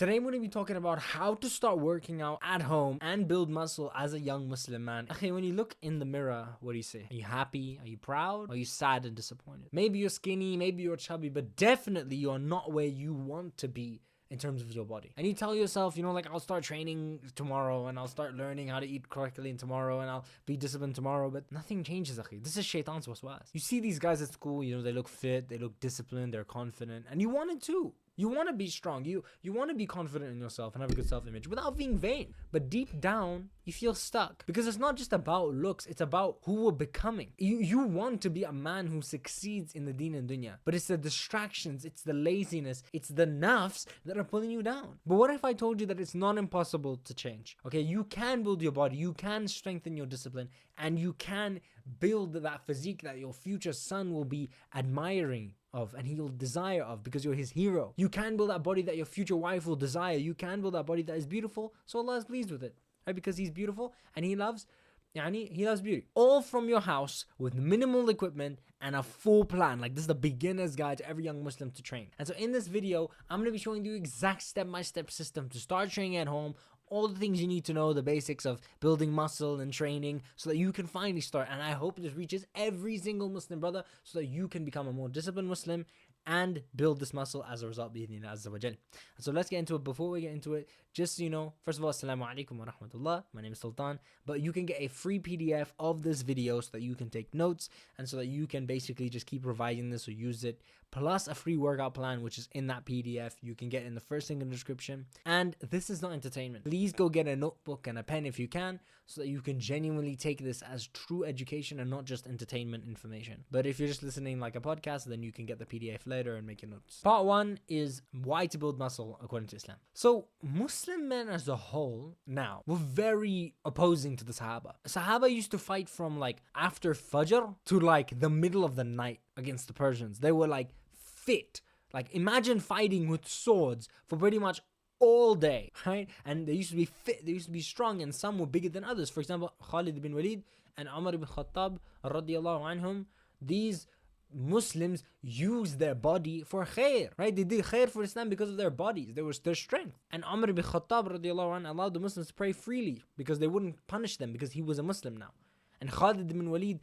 Today I'm going to be talking about how to start working out at home and build muscle as a young Muslim man. Okay, when you look in the mirror, what do you say? Are you happy? Are you proud? Are you sad and disappointed? Maybe you're skinny, maybe you're chubby, but definitely you're not where you want to be in terms of your body. And you tell yourself, like, I'll start training tomorrow and I'll start learning how to eat correctly tomorrow and I'll be disciplined tomorrow, but nothing changes, akhi. This is shaitan's waswas. You see these guys at school, they look fit, they look disciplined, they're confident, and you want it too. You want to be strong. You want to be confident in yourself and have a good self-image without being vain. But deep down, you feel stuck. Because it's not just about looks, it's about who we're becoming. You want to be a man who succeeds in the deen and dunya. But it's the distractions, it's the laziness, it's the nafs that are pulling you down. But what if I told you that it's not impossible to change? Okay, you can build your body, you can strengthen your discipline, and you can build that physique that your future son will be admiring of and he'll desire of because you're his hero. You can build that body that your future wife will desire. You can build that body that is beautiful, so Allah is pleased with it, right? Because he's beautiful and he loves beauty. All from your house with minimal equipment and a full plan. Like, this is the beginner's guide to every young Muslim to train. And so in this video, I'm going to be showing you exact step-by-step system to start training at home, all the things you need to know, the basics of building muscle and training so that you can finally start. And I hope this reaches every single Muslim brother so that you can become a more disciplined Muslim and build this muscle as a result, bi'idhnillah azza wa jal. So let's get into it. Before we get into it, just so you know, first of all, assalamu alaikum wa rahmatullah. My name is Sultan. But you can get a free PDF of this video so that you can take notes and so that you can basically just keep revising this or use it. Plus a free workout plan, which is in that PDF. You can get in the first link in the description. And this is not entertainment. Please go get a notebook and a pen if you can, so that you can genuinely take this as true education and not just entertainment information. But if you're just listening like a podcast, then you can get the PDF later and make your notes. Part 1 is why to build muscle according to Islam. So Muslim men as a whole now were very opposing to the Sahaba. Sahaba used to fight from like after Fajr to like the middle of the night against the Persians. They were like fit. Like, imagine fighting with swords for pretty much all day, right? And they used to be fit, they used to be strong, and some were bigger than others. For example, Khalid bin Walid and Umar ibn Khattab radiyallahu anhum, these Muslims used their body for khair, right? They did khair for Islam because of their bodies, their strength. And Umar ibn Khattab radiyallahu anhu allowed the Muslims to pray freely because they wouldn't punish them because he was a Muslim now. And Khalid bin Walid,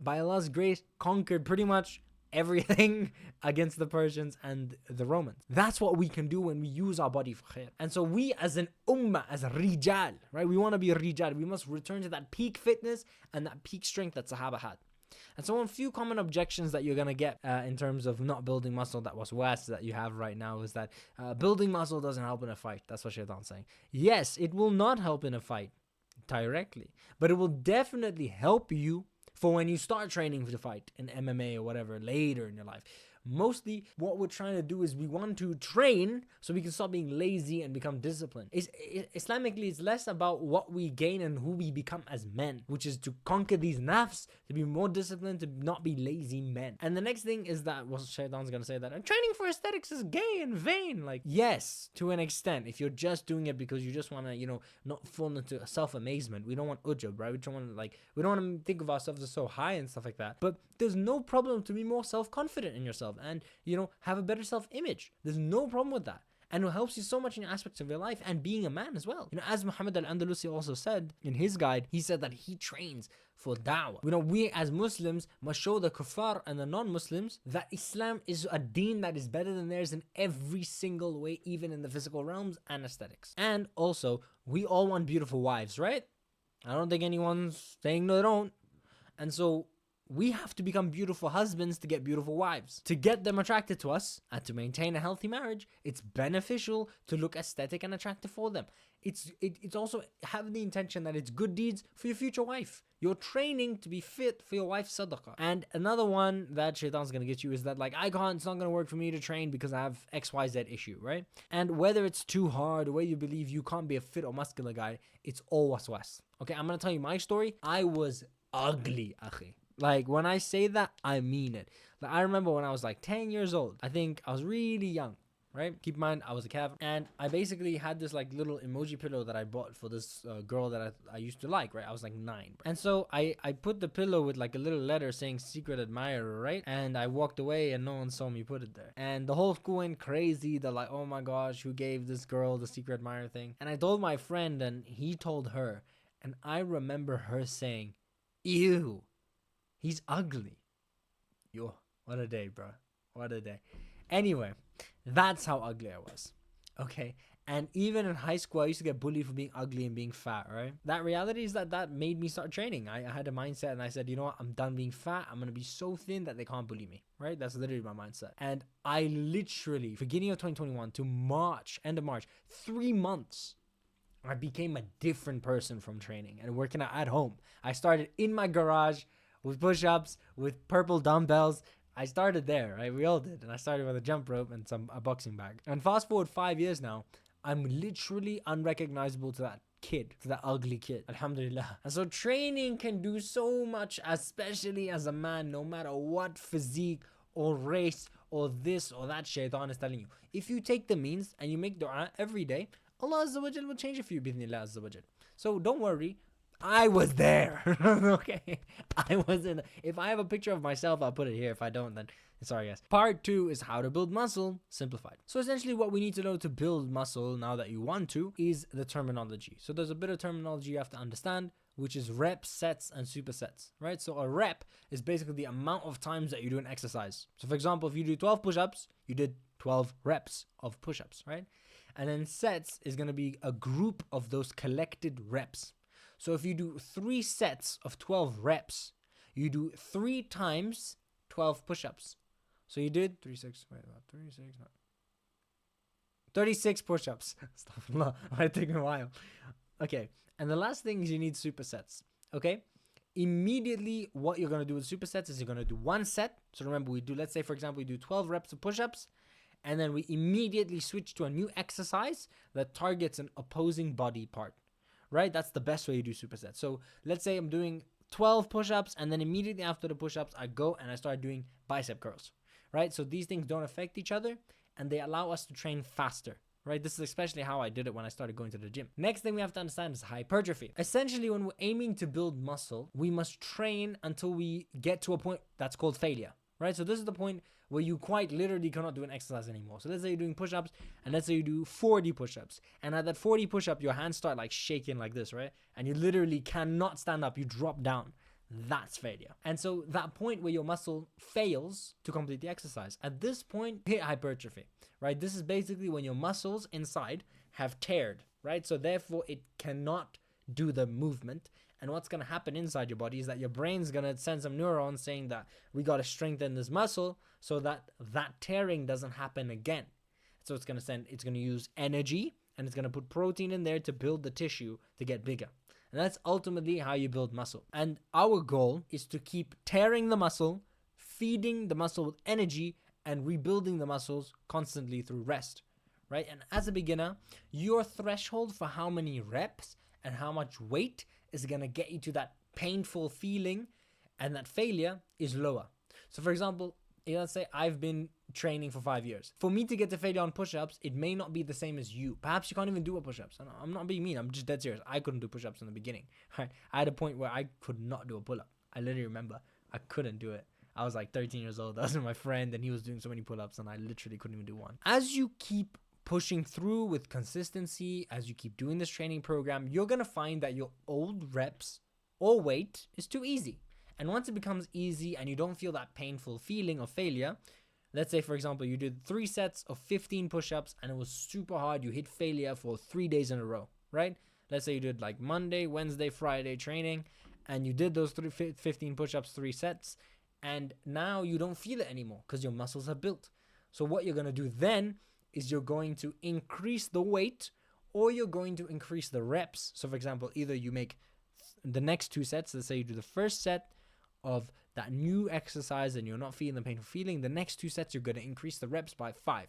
by Allah's grace, conquered pretty much everything against the Persians and the Romans. That's what we can do when we use our body for khair. And so we as an ummah, as a rijal, right? We want to be a rijal. We must return to that peak fitness and that peak strength that Sahaba had. And so a few common objections that you're going to get in terms of not building muscle, that was worse that you have right now, is that building muscle doesn't help in a fight. That's what Shaitan's saying. Yes, it will not help in a fight directly, but it will definitely help you for when you start training for the fight in MMA or whatever later in your life. Mostly what we're trying to do is we want to train so we can stop being lazy and become disciplined. Islamically, it's less about what we gain and who we become as men, which is to conquer these nafs, to be more disciplined, to not be lazy men. And the next thing is that, well, Shaitan's going to say that, and training for aesthetics is gay and vain. Like, yes, to an extent, if you're just doing it because you just want to, not fall into self-amazement. We don't want ujub, right? We don't want to think of ourselves as so high and stuff like that. But there's no problem to be more self-confident in yourself and have a better self-image. There's no problem with that, and it helps you so much in aspects of your life and being a man as well. As Muhammad al-Andalusi also said in his guide, he said that he trains for da'wah. We as Muslims must show the kuffar and the non-Muslims that Islam is a deen that is better than theirs in every single way, even in the physical realms and aesthetics. And also, we all want beautiful wives, right? I don't think anyone's saying no, they don't. And so we have to become beautiful husbands to get beautiful wives. To get them attracted to us and to maintain a healthy marriage, it's beneficial to look aesthetic and attractive for them. It's also have the intention that it's good deeds for your future wife. You're training to be fit for your wife's sadaqah. And another one that Shaitan's going to get you is that, like, it's not going to work for me to train because I have XYZ issue, right? And whether it's too hard or whether you believe you can't be a fit or muscular guy, it's all waswas. Okay, I'm going to tell you my story. I was ugly, akhi. Like, when I say that, I mean it. Like, I remember when I was like 10 years old. I think I was really young. right? Keep in mind, I was a Cav, and I basically had this like little emoji pillow that I bought for this girl that I used to like, right? I was like 9. And so I put the pillow with like a little letter saying secret admirer, right? And I walked away and no one saw me put it there. And the whole school went crazy. They're like, oh my gosh, who gave this girl the secret admirer thing? And I told my friend and he told her. And I remember her saying, ew, he's ugly. Yo, what a day, bro. What a day. Anyway, that's how ugly I was. Okay. And even in high school, I used to get bullied for being ugly and being fat, right? That reality is that made me start training. I had a mindset and I said, you know what? I'm done being fat. I'm going to be so thin that they can't bully me, right? That's literally my mindset. And I literally, beginning of 2021 to March, end of March, 3 months, I became a different person from training and working out at home. I started in my garage with push-ups, with purple dumbbells. I started there, right? We all did. And I started with a jump rope and a boxing bag. And fast forward 5 years now, I'm literally unrecognizable to that kid, to that ugly kid. Alhamdulillah. And so training can do so much, especially as a man, no matter what physique or race or this or that shaitan is telling you. If you take the means and you make dua every day, Allah Azza wa Jal will change it for you, bidhnillah Azza wa Jal. So don't worry. I was there. Okay. I wasn't. If I have a picture of myself, I'll put it here. If I don't, then sorry, guys. Part 2 is how to build muscle simplified. So essentially what we need to know to build muscle now that you want to is the terminology. So there's a bit of terminology you have to understand, which is reps, sets, and supersets, right? So a rep is basically the amount of times that you do an exercise. So for example, if you do 12 push-ups, you did 12 reps of push-ups, right? And then sets is going to be a group of those collected reps. So if you do 3 sets of 12 reps, you do 3 times 12 push-ups. So you did 36 push-ups. Astaghfirullah. It might take me a while. Okay. And the last thing is you need supersets. Okay. Immediately, what you're going to do with supersets is you're going to do 1 set. So remember, let's say, for example, we do 12 reps of push-ups. And then we immediately switch to a new exercise that targets an opposing body part, right? That's the best way you do supersets. So let's say I'm doing 12 push-ups and then immediately after the push-ups, I go and I start doing bicep curls, right? So these things don't affect each other and they allow us to train faster, right? This is especially how I did it when I started going to the gym. Next thing we have to understand is hypertrophy. Essentially, when we're aiming to build muscle, we must train until we get to a point that's called failure, right? So this is the point where you quite literally cannot do an exercise anymore. So let's say you're doing push-ups and let's say you do 40 push-ups. And at that 40 push-up, your hands start like shaking like this, right? And you literally cannot stand up. You drop down. That's failure. And so that point where your muscle fails to complete the exercise, at this point, hit hypertrophy, right? This is basically when your muscles inside have teared, right? So therefore, it cannot do the movement. And what's going to happen inside your body is that your brain's going to send some neurons saying that we got to strengthen this muscle so that tearing doesn't happen again. So it's going to use energy and it's going to put protein in there to build the tissue to get bigger. And that's ultimately how you build muscle. And our goal is to keep tearing the muscle, feeding the muscle with energy, and rebuilding the muscles constantly through rest, right? And as a beginner, your threshold for how many reps and how much weight is going to get you to that painful feeling and that failure is lower. So for example, let's say I've been training for 5 years. For me to get to failure on push-ups, it may not be the same as you. Perhaps you can't even do a push-ups. I'm not being mean. I'm just dead serious. I couldn't do push-ups in the beginning. Right? I had a point where I could not do a pull-up. I literally remember I couldn't do it. I was like 13 years old. I was with my friend and he was doing so many pull-ups and I literally couldn't even do one. As you keep pushing through with consistency, as you keep doing this training program, you're going to find that your old reps or weight is too easy. And once it becomes easy and you don't feel that painful feeling of failure, let's say, for example, you did 3 sets of 15 push-ups and it was super hard. You hit failure for 3 days in a row, right? Let's say you did like Monday, Wednesday, Friday training and you did those 15 push-ups, 3 sets, and now you don't feel it anymore because your muscles have built. So what you're going to do then is you're going to increase the weight or you're going to increase the reps. So for example, either you make the next 2 sets, let's say you do the first set of that new exercise and you're not feeling the painful feeling, the next 2 sets you're going to increase the reps by 5.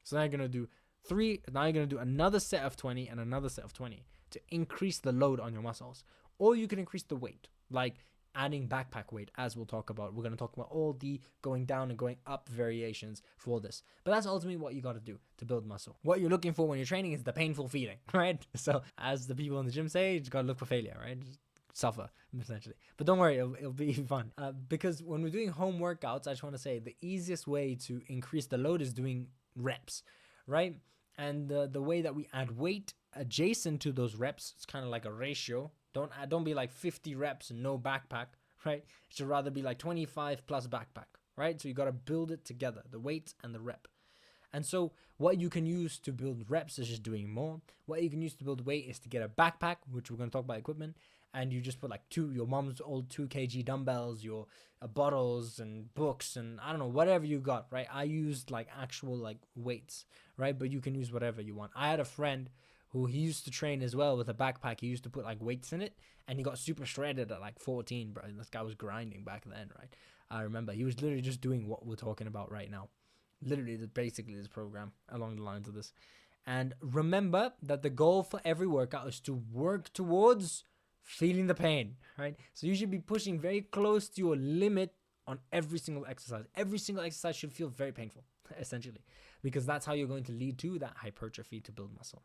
So now you're going to do 3, now you're going to do another set of 20 and another set of 20 to increase the load on your muscles. Or you can increase the weight. Like adding backpack weight, as we'll talk about. We're going to talk about all the going down and going up variations for this. But that's ultimately what you got to do to build muscle. What you're looking for when you're training is the painful feeling, right? So as the people in the gym say, you just got to look for failure, right? Just suffer, essentially. But don't worry, it'll be fun. Because when we're doing home workouts, I just want to say the easiest way to increase the load is doing reps, right? And the way that we add weight adjacent to those reps, it's kind of like a ratio. Don't be like 50 reps and no backpack, right? It should rather be like 25 plus backpack, right? So you got to build it together, the weight and the rep. And so what you can use to build reps is just doing more. What you can use to build weight is to get a backpack, which we're going to talk about equipment, and you just put like your mom's old 2 kg dumbbells, your bottles and books and I don't know, whatever you got, right? I used like actual like weights, right? But you can use whatever you want. I had a friend who he used to train as well with a backpack. He used to put like weights in it, and he got super shredded at like 14, bro. And this guy was grinding back then, right? I remember he was literally just doing what we're talking about right now. Literally, basically this program along the lines of this. And remember that the goal for every workout is to work towards feeling the pain, right? So you should be pushing very close to your limit on every single exercise. Every single exercise should feel very painful, essentially, because that's how you're going to lead to that hypertrophy to build muscle.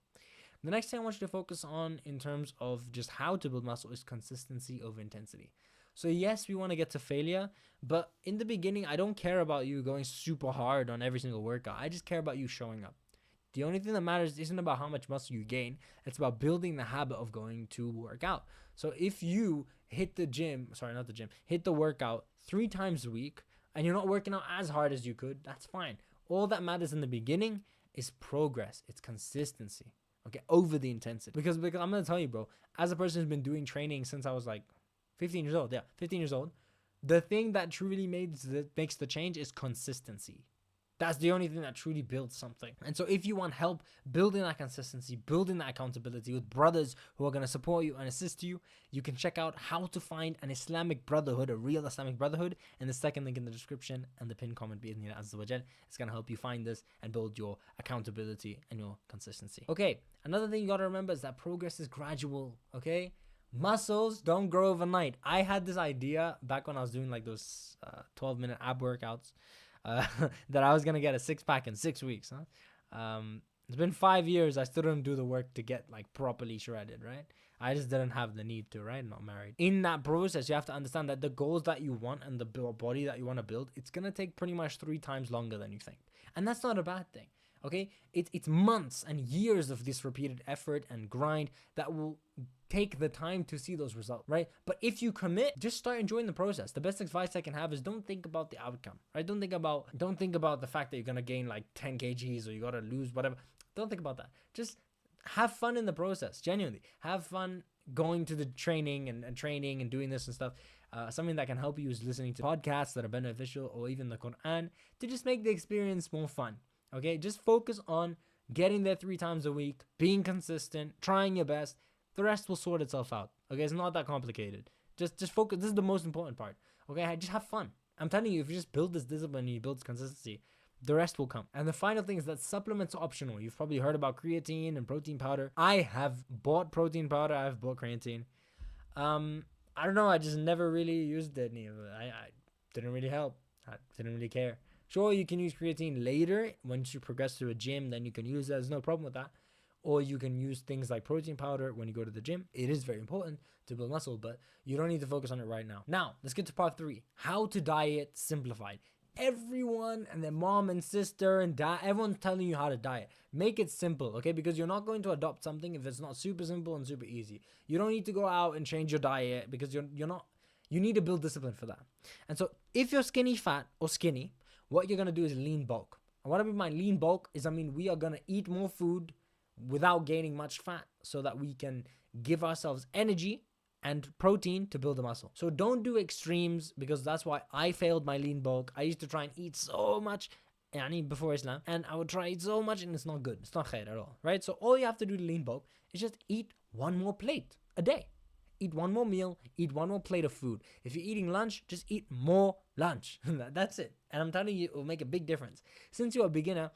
The next thing I want you to focus on in terms of just how to build muscle is consistency over intensity. So yes, we want to get to failure, but in the beginning, I don't care about you going super hard on every single workout. I just care about you showing up. The only thing that matters isn't about how much muscle you gain. It's about building the habit of going to work out. So if you hit the workout 3 times a week and you're not working out as hard as you could, that's fine. All that matters in the beginning is progress. It's consistency. Okay, over the intensity. Because I'm going to tell you, bro, as a person who's been doing training since I was like 15 years old. Yeah, 15 years old. The thing that truly makes the change is consistency. That's the only thing that truly builds something. And so if you want help building that consistency, building that accountability with brothers who are going to support you and assist you, you can check out how to find an Islamic brotherhood, a real Islamic brotherhood, and the second link in the description and the pinned comment bi'idhnillah azza wa jal. It's going to help you find this and build your accountability and your consistency. Okay, another thing you got to remember is that progress is gradual, okay? Muscles don't grow overnight. I had this idea back when I was doing like those 12-minute ab workouts. That I was going to get a 6-pack in 6 weeks. It's been 5 years. I still didn't do the work to get like properly shredded, right? I just didn't have the need to, right? Not married. In that process, you have to understand that the goals that you want and the body that you want to build, it's going to take pretty much 3 times longer than you think. And that's not a bad thing, okay? It's months and years of this repeated effort and grind that will take the time to see those results, right? But if you commit, just start enjoying the process. The best advice I can have is don't think about the outcome, right? Don't think about the fact that you're gonna gain like 10 kgs or you gotta lose whatever. Don't think about that. Just have fun in the process. Genuinely, have fun going to the training and training and doing this and stuff. Something that can help you is listening to podcasts that are beneficial or even the Quran to just make the experience more fun. Okay, just focus on getting there 3 times a week, being consistent, trying your best. The rest will sort itself out. Okay, it's not that complicated. Just focus. This is the most important part. Okay, just have fun. I'm telling you, if you just build this discipline and you build consistency, the rest will come. And the final thing is that supplements are optional. You've probably heard about creatine and protein powder. I have bought protein powder. I've bought creatine. I don't know. I just never really used it. I didn't really help. I didn't really care. Sure, you can use creatine later. Once you progress to a gym, then you can use that. There's no problem with that. Or you can use things like protein powder when you go to the gym. It is very important to build muscle, but you don't need to focus on it right now. Now, let's get to part 3. How to diet simplified. Everyone and their mom and sister and dad, everyone's telling you how to diet. Make it simple, okay? Because you're not going to adopt something if it's not super simple and super easy. You don't need to go out and change your diet because you're not. You need to build discipline for that. And so if you're skinny fat or skinny, what you're going to do is lean bulk. And what I mean by lean bulk is, we are going to eat more food without gaining much fat so that we can give ourselves energy and protein to build the muscle. So don't do extremes, because that's why I failed my lean bulk. I used to try and eat so much before Islam, and I would try eat so much and it's not good. It's not khair at all, right? So all you have to do to lean bulk is just eat 1 more plate a day. Eat 1 more meal, eat 1 more plate of food. If you're eating lunch, just eat more lunch. That's it. And I'm telling you, it will make a big difference. Since you're a beginner,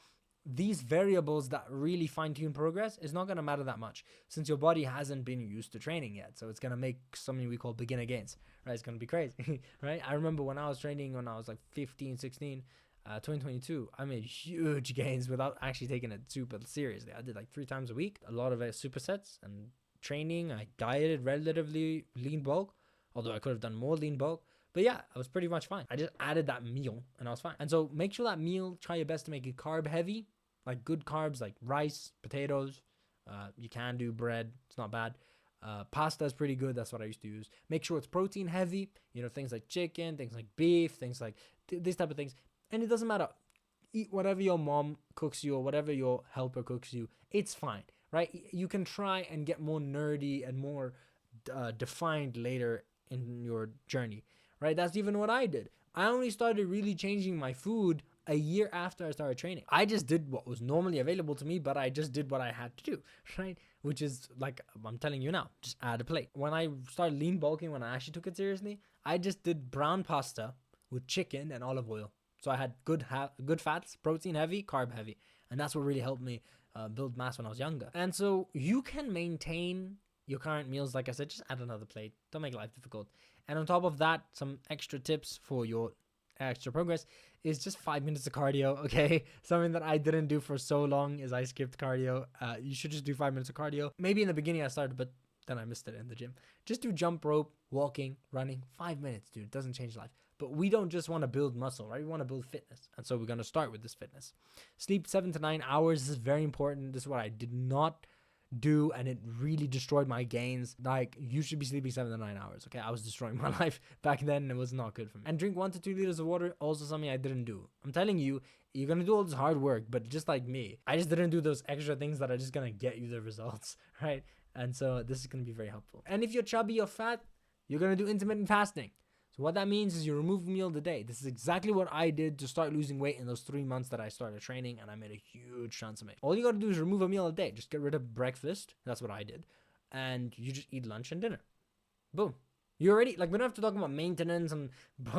these variables that really fine-tune progress is not going to matter that much, since your body hasn't been used to training yet. So it's going to make something we call beginner gains, right? It's going to be crazy, right? I remember when I was training when I was like 15, 16, 2022, I made huge gains without actually taking it super seriously. I did like 3 times a week, a lot of supersets and training. I dieted relatively lean bulk, although I could have done more lean bulk. But yeah, I was pretty much fine. I just added that meal and I was fine. And so make sure that meal, try your best to make it carb heavy, like good carbs like rice, potatoes. You can do bread. It's not bad. Pasta is pretty good. That's what I used to use. Make sure it's protein heavy. You know, things like chicken, things like beef, things like these type of things. And it doesn't matter. Eat whatever your mom cooks you or whatever your helper cooks you. It's fine, right? You can try and get more nerdy and more defined later in your journey, right? That's even what I did. I only started really changing my food a year after I started training. I just did what was normally available to me, but I just did what I had to do, right? Which is like I'm telling you now, just add a plate. When I started lean bulking, when I actually took it seriously, I just did brown pasta with chicken and olive oil. So I had good fats, protein heavy, carb heavy. And that's what really helped me build mass when I was younger. And so you can maintain your current meals. Like I said, just add another plate. Don't make life difficult. And on top of that, some extra tips for your extra progress is just 5 minutes of cardio, okay? Something that I didn't do for so long is I skipped cardio. You should just do 5 minutes of cardio. Maybe in the beginning I started, but then I missed it in the gym. Just do jump rope, walking, running. 5 minutes, dude. It doesn't change life. But we don't just want to build muscle, right? We want to build fitness. And so we're going to start with this fitness. Sleep 7 to 9 hours. This is very important. This is what I did not do, and it really destroyed my gains. Like, you should be sleeping 7 to 9 hours, okay? I was destroying my life back then, and it was not good for me. And drink 1 to 2 liters of water, also something I didn't do. I'm telling you, you're going to do all this hard work, but just like me, I just didn't do those extra things that are just going to get you the results, right? And so this is going to be very helpful. And if you're chubby or fat, you're going to do intermittent fasting. So what that means is you remove a meal a day. This is exactly what I did to start losing weight in those 3 months that I started training, and I made a huge transformation. All you got to do is remove a meal a day. Just get rid of breakfast. That's what I did. And you just eat lunch and dinner. Boom. You already, like, we don't have to talk about maintenance and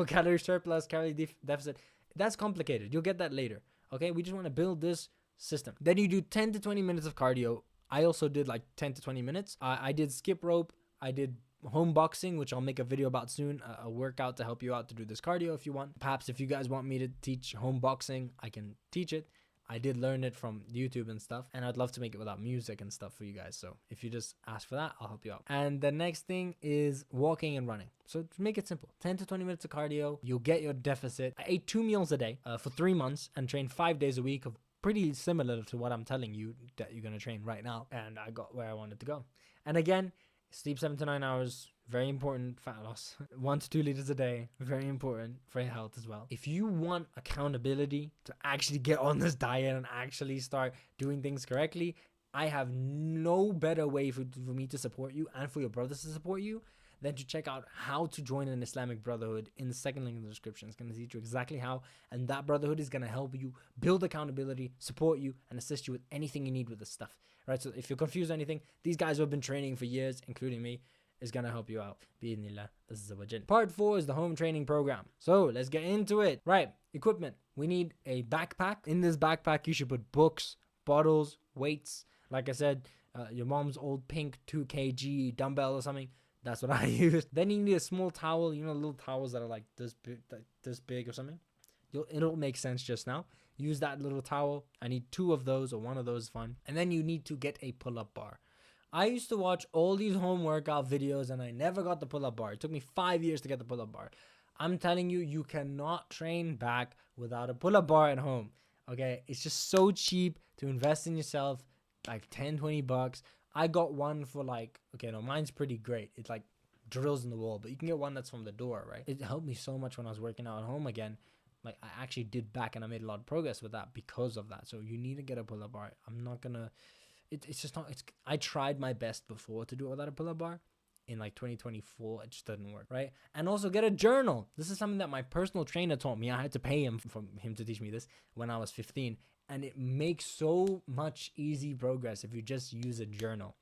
calorie surplus, calorie deficit. That's complicated. You'll get that later. Okay? We just want to build this system. Then you do 10 to 20 minutes of cardio. I also did like 10 to 20 minutes. I did skip rope. I did home boxing, which I'll make a video about soon, a workout to help you out to do this cardio if you want. Perhaps if you guys want me to teach home boxing, I can teach it. I did learn it from YouTube and stuff, and I'd love to make it without music and stuff for you guys. So if you just ask for that, I'll help you out. And the next thing is walking and running. So to make it simple, 10 to 20 minutes of cardio, you'll get your deficit. I ate 2 meals a day for 3 months and trained 5 days a week, of pretty similar to what I'm telling you that you're going to train right now. And I got where I wanted to go. And again, sleep 7 to 9 hours, very important. Fat loss, 1 to 2 liters a day, very important for your health as well. If you want accountability to actually get on this diet and actually start doing things correctly, I have no better way for me to support you and for your brothers to support you than to check out how to join an Islamic brotherhood in the second link in the description. It's going to teach you exactly how, and that brotherhood is going to help you build accountability, support you, and assist you with anything you need with this stuff. Right? So if you're confused or anything, these guys who have been training for years, including me, is going to help you out. Part 4 is the home training program. So let's get into it. Right, equipment. We need a backpack. In this backpack, you should put books, bottles, weights. Like I said, your mom's old pink 2 kg dumbbell or something. That's what I used. Then you need a small towel. You know, little towels that are like this big or something. It'll make sense just now. Use that little towel. I need 2 of those, or 1 of those is fine. And then you need to get a pull-up bar. I used to watch all these home workout videos and I never got the pull-up bar. It took me 5 years to get the pull-up bar. I'm telling you, you cannot train back without a pull-up bar at home. Okay? It's just so cheap to invest in yourself, like 10, 20 bucks. I got one for like, okay, no, mine's pretty great. It like drills in the wall, but you can get one that's from the door, right? It helped me so much when I was working out at home again. Like, I actually did back and I made a lot of progress with that because of that. So you need to get a pull-up bar. I'm not gonna, it's just not, I tried my best before to do it without a pull-up bar. In like 2024, it just didn't work, right? And also get a journal. This is something that my personal trainer taught me. I had to pay him to teach me this when I was 15. And it makes so much easy progress if you just use a journal.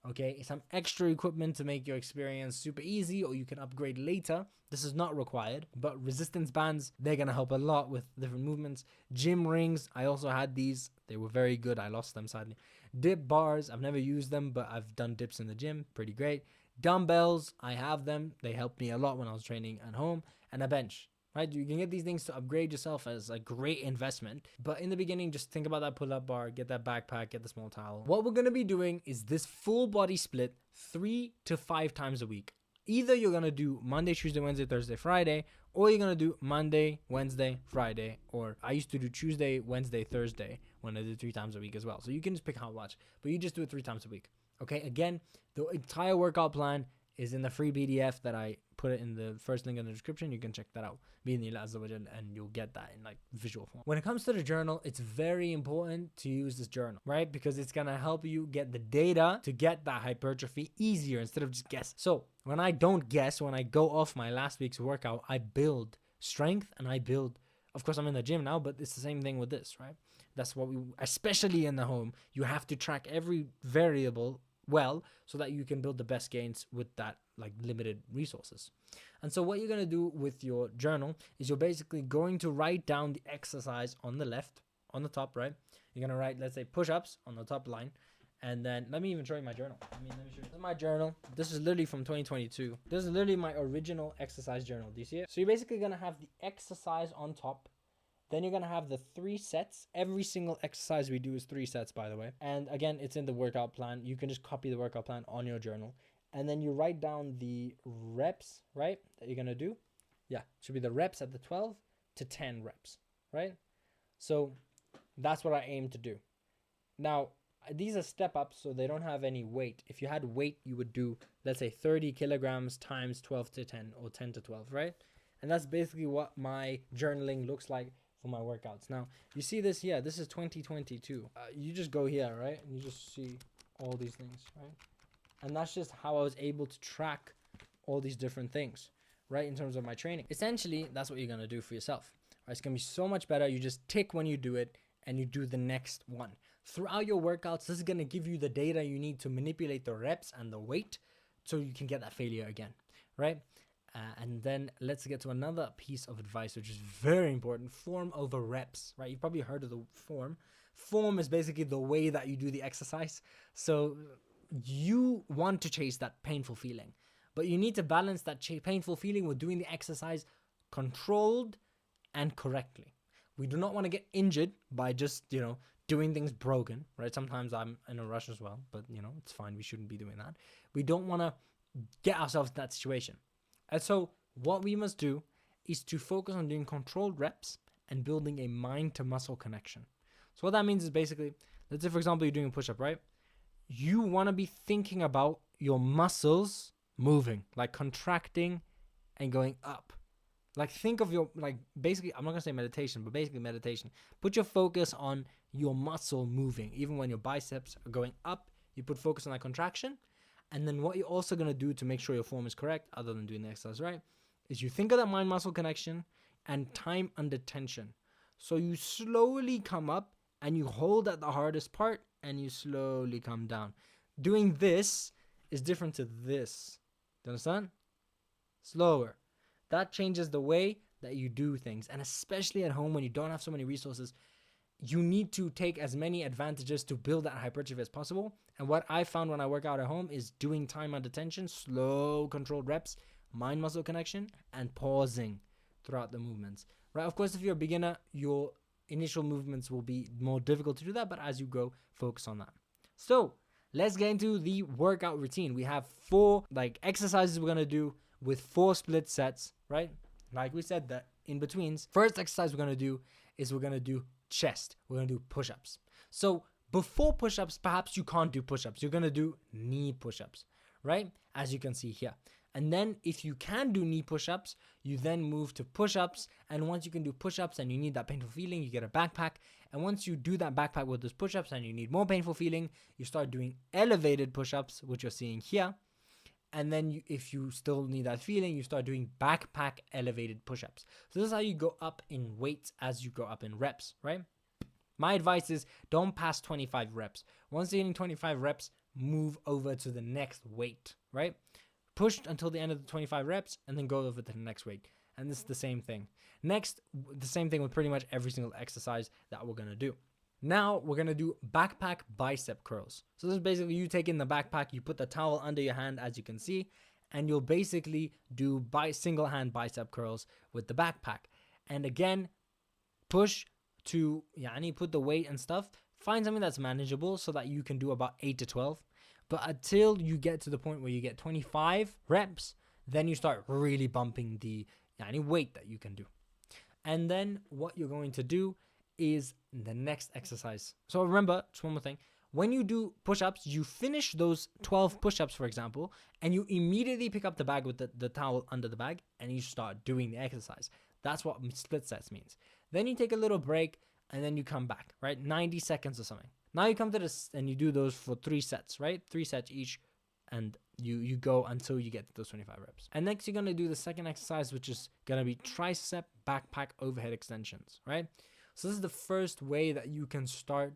Okay, some extra equipment to make your experience super easy, or you can upgrade later. This is not required, but resistance bands, they're gonna help a lot with different movements. Gym rings, I also had these. They were very good. I lost them sadly. Dip bars, I've never used them, but I've done dips in the gym. Pretty great. Dumbbells, I have them. They helped me a lot when I was training at home. And a bench. Right, you can get these things to upgrade yourself as a great investment. But in the beginning, just think about that pull-up bar, get that backpack, get the small towel. What we're going to be doing is this full body split 3 to 5 times a week. Either you're going to do Monday, Tuesday, Wednesday, Thursday, Friday, or you're going to do Monday, Wednesday, Friday, or I used to do Tuesday, Wednesday, Thursday when I did 3 times a week as well. So you can just pick how much, but you just do it 3 times a week. Okay, again, the entire workout plan is in the free PDF that I put it in the first link in the description. You can check that out, and you'll get that in like visual form. When it comes to the journal, it's very important to use this journal, right? Because it's gonna help you get the data to get that hypertrophy easier instead of just guess. So when I don't guess, when I go off my last week's workout, I build strength and I build, of course I'm in the gym now, but it's the same thing with this, right? That's what we, especially in the home, you have to track every variable well so that you can build the best gains with that like limited resources. And so what you're going to do with your journal is you're basically going to write down the exercise on the left, on the top, right? You're going to write, let's say, push-ups on the top line. And then let me even show you my journal. Let me show you. This is my journal. This is literally from 2022. This is literally my original exercise journal. Do you see it? So you're basically going to have the exercise on top. Then you're going to have the 3 sets. Every single exercise we do is 3 sets, by the way. And again, it's in the workout plan. You can just copy the workout plan on your journal. And then you write down the reps, right, that you're going to do. Yeah, it should be the reps at the 12 to 10 reps, right? So that's what I aim to do. Now, these are step ups, so they don't have any weight. If you had weight, you would do, let's say, 30 kilograms times 12 to 10 or 10 to 12, right? And that's basically what my journaling looks like for my workouts. Now, you see this here. This is 2022. You just go here, right? And you just see all these things, right? And that's just how I was able to track all these different things, right? In terms of my training. Essentially, that's what you're going to do for yourself. Right? It's going to be so much better. You just tick when you do it and you do the next one. Throughout your workouts, this is going to give you the data you need to manipulate the reps and the weight so you can get that failure again, right? And then let's get to another piece of advice, which is very important. Form over reps, right? You've probably heard of the form. Form is basically the way that you do the exercise. So you want to chase that painful feeling, but you need to balance that painful feeling with doing the exercise controlled and correctly. We do not want to get injured by just, doing things broken, right? Sometimes I'm in a rush as well, but, it's fine. We shouldn't be doing that. We don't want to get ourselves in that situation. And so what we must do is to focus on doing controlled reps and building a mind to muscle connection. So what that means is basically, let's say, for example, you're doing a push-up, right? You want to be thinking about your muscles moving, like contracting and going up. Like think of your, basically, I'm not going to say meditation, but basically meditation. Put your focus on your muscle moving. Even when your biceps are going up, you put focus on that contraction. And then what you're also going to do to make sure your form is correct, other than doing the exercise right, is you think of that mind-muscle connection and time under tension. So you slowly come up and you hold at the hardest part and you slowly come down. Doing this is different to this. Do you understand? Slower. That changes the way that you do things. And especially at home when you don't have so many resources, you need to take as many advantages to build that hypertrophy as possible. And what I found when I work out at home is doing time under tension, slow controlled reps, mind muscle connection, and pausing throughout the movements. Right? Of course, if you're a beginner, your initial movements will be more difficult to do that, but as you go, focus on that. So let's get into the workout routine. We have 4 exercises we're gonna do with 4 split sets, right? Like we said, the in-betweens. First exercise we're gonna do is we're gonna do chest. We're gonna do push-ups. So before push-ups, perhaps you can't do push-ups. You're gonna do knee push-ups, right? As you can see here. And then if you can do knee push-ups, you then move to push-ups. And once you can do push-ups and you need that painful feeling, you get a backpack. And once you do that backpack with those push-ups and you need more painful feeling, you start doing elevated push-ups, which you're seeing here. And then if you still need that feeling, you start doing backpack elevated push-ups. So this is how you go up in weights as you go up in reps, right? My advice is don't pass 25 reps. Once you're hitting 25 reps, move over to the next weight, right? Push until the end of the 25 reps and then go over to the next weight. And this is the same thing. Next, the same thing with pretty much every single exercise that we're going to do. Now we're going to do backpack bicep curls. So this is basically you take in the backpack, you put the towel under your hand as you can see, and you'll basically do single hand bicep curls with the backpack. And again, push to put the weight and stuff. Find something that's manageable so that you can do about 8 to 12. But until you get to the point where you get 25 reps, then you start really bumping the weight that you can do. And then what you're going to do is the next exercise. So remember, just one more thing. When you do push-ups, you finish those 12 push-ups, for example, and you immediately pick up the bag with the towel under the bag and you start doing the exercise. That's what split sets means. Then you take a little break and then you come back, right? 90 seconds or something. Now you come to this and you do those for 3 sets, right? 3 sets each, and you go until you get to those 25 reps. And next you're going to do the second exercise, which is going to be tricep backpack overhead extensions, right? So this is the first way that you can start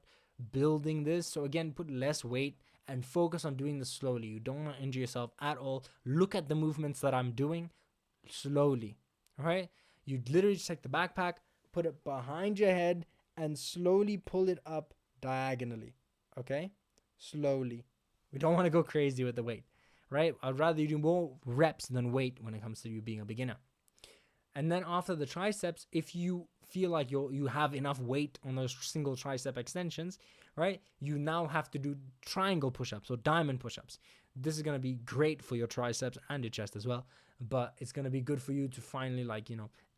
building this. So again, put less weight and focus on doing this slowly. You don't want to injure yourself at all. Look at the movements that I'm doing slowly, all right? You literally just take the backpack, put it behind your head, and slowly pull it up diagonally, okay? Slowly. We don't want to go crazy with the weight, right? I'd rather you do more reps than weight when it comes to you being a beginner. And then after the triceps, if you feel like you have enough weight on those single tricep extensions, right, you now have to do triangle push-ups or diamond push-ups. This is going to be great for your triceps and your chest as well, but it's going to be good for you to finally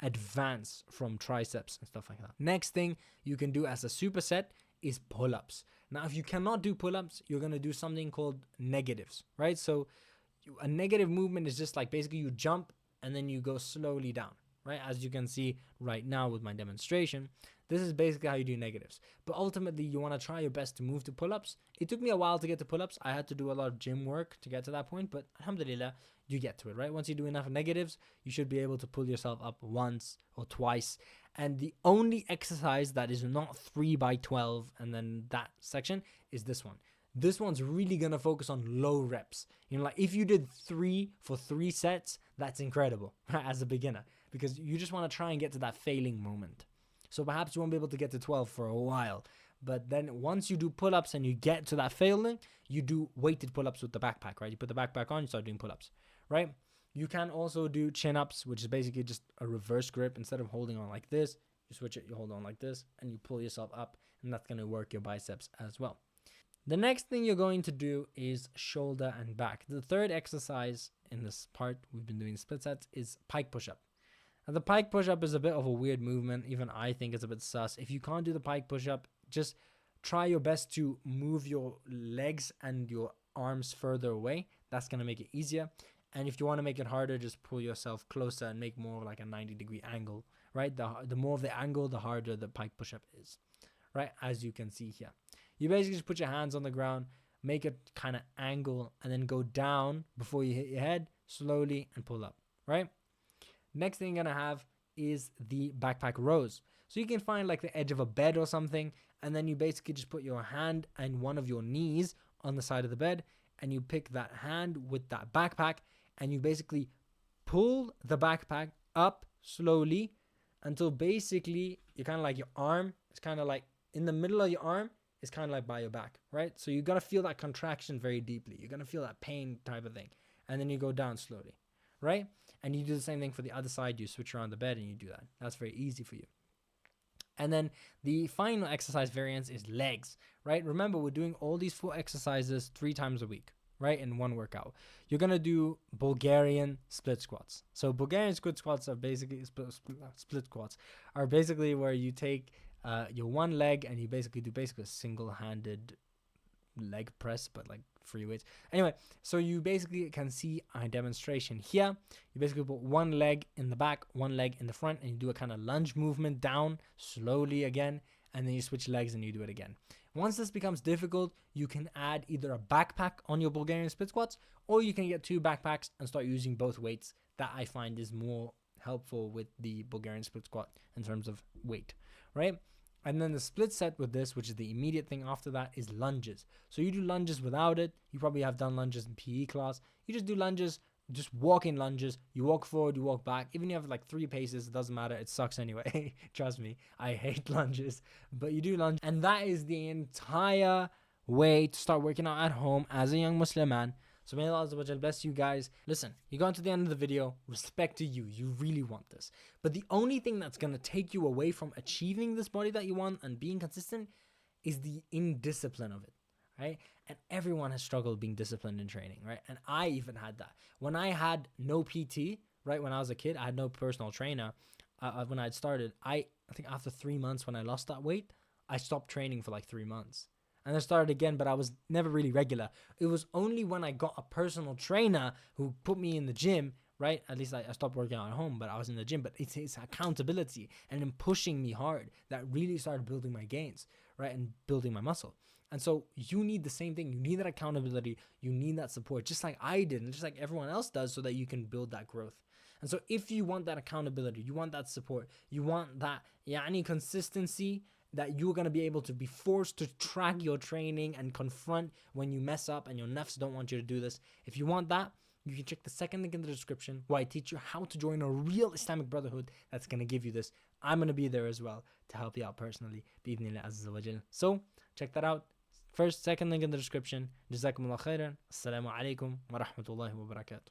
advance from triceps and stuff like that. Next thing you can do as a superset is pull-ups. Now, if you cannot do pull-ups, you're going to do something called negatives, right? So a negative movement is just like basically you jump and then you go slowly down, right? As you can see right now with my demonstration, this is basically how you do negatives. But ultimately, you want to try your best to move to pull-ups. It took me a while to get to pull-ups. I had to do a lot of gym work to get to that point, but alhamdulillah, you get to it, right? Once you do enough negatives, you should be able to pull yourself up once or twice. And the only exercise that is not 3x12 and then that section is this one. This one's really going to focus on low reps. Like if you did 3 for 3 sets, that's incredible as a beginner, because you just want to try and get to that failing moment. So perhaps you won't be able to get to 12 for a while. But then once you do pull-ups and you get to that failing, you do weighted pull-ups with the backpack, right? You put the backpack on, you start doing pull-ups, right? You can also do chin-ups, which is basically just a reverse grip. Instead of holding on like this, you switch it, you hold on like this, and you pull yourself up, and that's going to work your biceps as well. The next thing you're going to do is shoulder and back. The third exercise in this part, we've been doing split sets, is pike push-up. Now, the pike push-up is a bit of a weird movement. Even I think it's a bit sus. If you can't do the pike push-up, just try your best to move your legs and your arms further away. That's going to make it easier. And if you want to make it harder, just pull yourself closer and make more like a 90-degree angle, right? The more of the angle, the harder the pike push-up is, right? As you can see here. You basically just put your hands on the ground, make it kind of angle, and then go down before you hit your head slowly and pull up, right? Next thing you're going to have is the backpack rows. So you can find like the edge of a bed or something, and then you basically just put your hand and one of your knees on the side of the bed, and you pick that hand with that backpack, and you basically pull the backpack up slowly until basically you're kind of like your arm is kind of like in the middle of your arm is kind of like by your back, right? So you got to feel that contraction very deeply. You're going to feel that pain type of thing. And then you go down slowly, right? And you do the same thing for the other side. You switch around the bed and you do that. That's very easy for you. And then the final exercise variance is legs, right? Remember, we're doing all these 4 exercises 3 times a week, right? In one workout. You're going to do Bulgarian split squats. So Bulgarian split squats are basically split squats are basically where you take your one leg and you basically do a single-handed leg press, but like free weights. Anyway, so you basically can see a demonstration here. You basically put one leg in the back, one leg in the front, and you do a kind of lunge movement down slowly again, and then you switch legs and you do it again. Once this becomes difficult, you can add either a backpack on your Bulgarian split squats, or you can get 2 backpacks and start using both weights. That I find is more helpful with the Bulgarian split squat in terms of weight, right? And then the split set with this, which is the immediate thing after that, is lunges. So you do lunges without it. You probably have done lunges in PE class. You just do lunges, just walking lunges. You walk forward, you walk back. Even if you have like 3 paces, it doesn't matter. It sucks anyway. Trust me, I hate lunges. But you do lunge. And that is the entire way to start working out at home as a young Muslim man. So may Allah Azza wa Jal bless you guys. Listen, you got to the end of the video. Respect to you. You really want this. But the only thing that's going to take you away from achieving this body that you want and being consistent is the indiscipline of it, right? And everyone has struggled being disciplined in training, right? And I even had that. When I had no PT, right? When I was a kid, I had no personal trainer. When I had started, I think after 3 months when I lost that weight, I stopped training for like 3 months. And I started again, but I was never really regular. It was only when I got a personal trainer who put me in the gym, right? At least I stopped working out at home, but I was in the gym. But it's accountability and him pushing me hard that really started building my gains, right? And building my muscle. And so you need the same thing. You need that accountability. You need that support, just like I did, and just like everyone else does, so that you can build that growth. And so if you want that accountability, you want that support, you want that consistency, that you're going to be able to be forced to track your training and confront when you mess up and your nafs don't want you to do this. If you want that, you can check the second link in the description where I teach you how to join a real Islamic brotherhood that's going to give you this. I'm going to be there as well to help you out personally. Bi-idhnillah azza wa jal. So check that out. First, second link in the description. Jazakumullah khairan. Assalamu alaikum wa rahmatullahi wa barakatuh.